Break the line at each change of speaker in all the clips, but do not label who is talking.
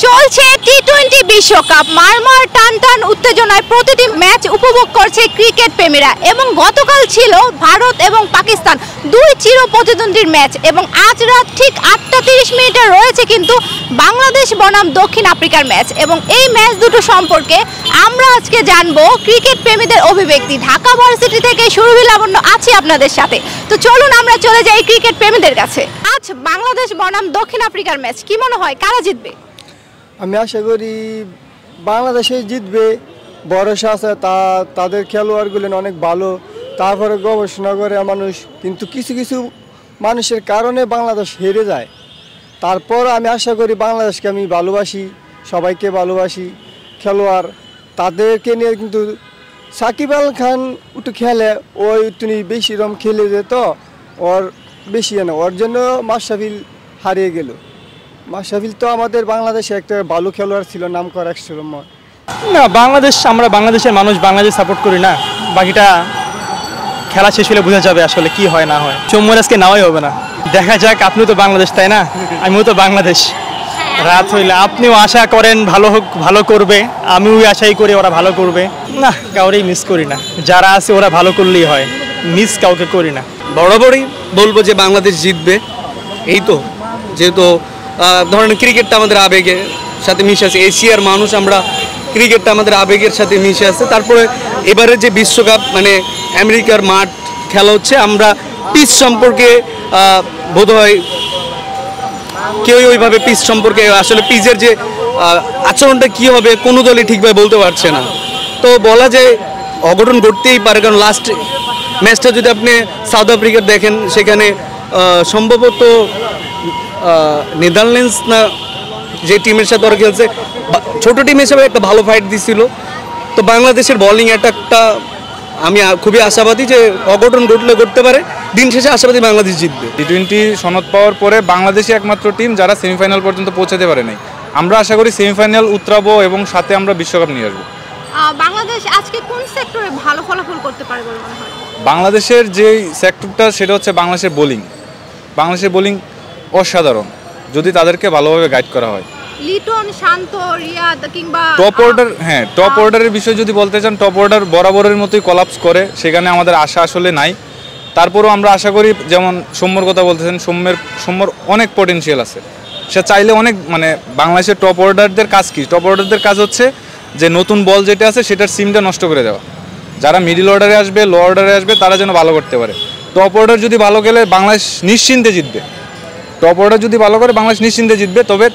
চলছে টি-20 বিশ্বকাপ। মারমার টান টান উত্তেজনায় প্রতিটি ম্যাচ উপভোগ করছে ক্রিকেট প্রেমীরা। এবং গতকাল ছিল ভারত এবং পাকিস্তান দুই চির প্রতিদ্বন্দ্বীর ম্যাচ, এবং আজ রাত ঠিক 8:30 রয়েছে কিন্তু বাংলাদেশ বনাম দক্ষিণ আফ্রিকার ম্যাচ। এবং এই ম্যাচ দুটো সম্পর্কে আমরা আজকে জানবো ক্রিকেট প্রেমীদের অভিব্যক্তি। ঢাকা ভার্সিটি থেকে সুরভি লাবণ্য আছি আপনাদের সাথে। তো চলুন আমরা চলে যাই ক্রিকেট প্রেমীদের কাছে। আজ বাংলাদেশ বনাম দক্ষিণ আফ্রিকার ম্যাচ, কি মনে হয় কারা জিতবে?
আমি আশা করি বাংলাদেশে জিতবে, ভরসা আছে। তাদের খেলোয়াড়গুলো অনেক ভালো, তারপরে গবেষণা করে মানুষ, কিন্তু কিছু কিছু মানুষের কারণে বাংলাদেশ হেরে যায়। তারপর আমি আশা করি বাংলাদেশকে আমি ভালোবাসি, সবাইকে ভালোবাসি, খেলোয়াড় তাদেরকে নিয়ে। কিন্তু সাকিব আল খান একটু খেলে, ওই তুমি বেশি রম খেলে যেত, ওর বেশি না, ওর জন্য মাশরাফিল হারিয়ে গেল। মাশরাফিল তো আমাদের বাংলাদেশে একটা ভালো খেলোয়াড় ছিল, নাম করা এক সময়।
না, আমরা বাংলাদেশের মানুষ, বাংলাদেশ সাপোর্ট করি না। বাকিটা খেলা শেষ হলে বোঝা যাবে আসলে কি হয় না হয়। চৌম্বর আজকে নেওয়াই হবে না, দেখা যাক। আপনিও তো বাংলাদেশ, তাই না? আমিও তো বাংলাদেশ। রাত হইলে আপনিও আশা করেন ভালো হোক, ভালো করবে। আমিও আশাই করি ওরা ভালো করবে। না, কাউরেই মিস করি না, যারা আছে ওরা ভালো করলেই হয়, মিস কাউকে করি না।
বরাবরই বলবো যে বাংলাদেশ জিতবে। এই তো, যেহেতু ধরেন ক্রিকেটটা আমাদের আবেগের সাথে মিশে আছে, এশিয়ার মানুষ আমরা, ক্রিকেটটা আমাদের আবেগের সাথে মিশে আছে। তারপরে এবারে যে বিশ্বকাপ, মানে আমেরিকার মাঠ খেলা হচ্ছে, আমরা পিচ সম্পর্কে বোধহয় কেউ ওইভাবে পিচ সম্পর্কে, আসলে পিচের যে আচরণটা কী হবে কোনো দলই ঠিকভাবে বলতে পারছে না। তো বলা যায় অঘটন ঘটতেই পারে, কারণ লাস্ট ম্যাচটা যদি আপনি সাউথ আফ্রিকার দেখেন, সেখানে সম্ভবত নেদারল্যান্ডস না যে টিমের সাথে ওরা খেলছে, ছোটো টিম হিসেবে একটা ভালো ফাইট দিছিল। তো বাংলাদেশের বোলিং অ্যাটাকটা আমি খুবই আশাবাদী যে অঘটন ঘটলে ঘটতে পারে, দিন শেষে আশাবাদী বাংলাদেশ জিতবে।
টি-20 সনদ পাওয়ার পরে বাংলাদেশই একমাত্র টিম যারা সেমিফাইনাল পর্যন্ত পৌঁছাতে পারে নাই। আমরা আশা করি সেমিফাইনাল উতরাবো এবং সাথে আমরা বিশ্বকাপ নিয়ে আসবো।
বাংলাদেশ আজকে কোন সেক্টরে ভালো ফলাফল করতে পারে বলে মনে হয়?
বাংলাদেশের যে সেক্টরটা সেটা হচ্ছে বাংলাদেশের বোলিং। বাংলাদেশের বোলিং অসাধারণ যদি তাদেরকে ভালোভাবে গাইড করা হয়।
লিটন, শান্ত, রিয়াদ কিংবা
টপ অর্ডার, হ্যাঁ টপ অর্ডারের বিষয় যদি বলতে চান, টপ অর্ডার বরাবরের মতোই কলাপস করে, সেখানে আমাদের আশা আসলে নাই। তারপরেও আমরা আশা করি, যেমন সৌম্যর কথা বলতেছেন, সৌম্যর অনেক পটেনশিয়াল আছে, সে চাইলে অনেক, মানে বাংলাদেশের টপ অর্ডারদের কাজ কি? টপ অর্ডারদের কাজ হচ্ছে যে নতুন বল যেটা আছে সেটার সিমটা নষ্ট করে দেওয়া। যারা মিডিল অর্ডারে আসবে, লো অর্ডারে আসবে, তারা যেন ভালো করতে পারে। টপ অর্ডার যদি ভালো গেলে বাংলাদেশ নিশ্চিন্তে জিতবে। টপ অর্ডার যদি ভালো করে বাংলাদেশ নিশ্চিন্তে জিতবে। তবে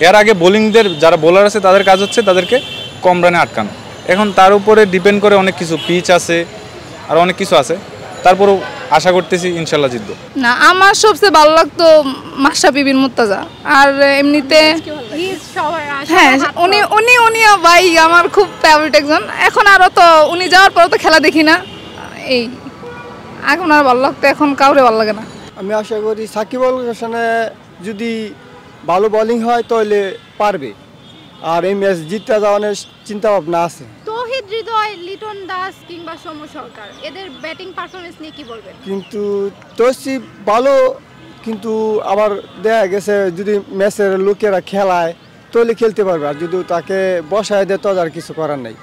এর আগে বোলিংদের যারা বোলার আছে তাদের কাজ হচ্ছে তাদেরকে কম রানে আটকানো। এখন তার উপরে ডিপেন্ড করে অনেক কিছু, পিচ আছে আর অনেক কিছু আছে। তারপরেও আশা করতেছি ইনশাল্লাহ জিতবো।
না, আমার সবচেয়ে ভালো লাগতো মাশরাফি বিন মুর্তজা। আর এমনিতে হ্যাঁ, উনি ভাই আমার খুব ফেভারিট একজন। এখন আরও তো উনি যাওয়ার পরে তো খেলা দেখি না, এই এখন আর ভালো লাগতো, এখন কাউরে ভালো লাগে না।
আমি আশা করি সাকিব আল হাসানে যদি ভালো বোলিং হয় তাহলে পারবে, আর এই ম্যাচ জিততে যাওয়ার চিন্তা ভাবনা আছে।
তৌহিদ হৃদয়, লিটন দাস কিংবা সৌম্য সরকার, এদের ব্যাটিং পারফরমেন্স নিয়ে কি বলবেন?
কিন্তু তৌসিফ ভালো, কিন্তু আবার দেখা গেছে যদি ম্যাচের লোকেরা খেলায় তাহলে খেলতে পারবে, আর যদি তাকে বসায় দেয় তো আর কিছু করার নেই।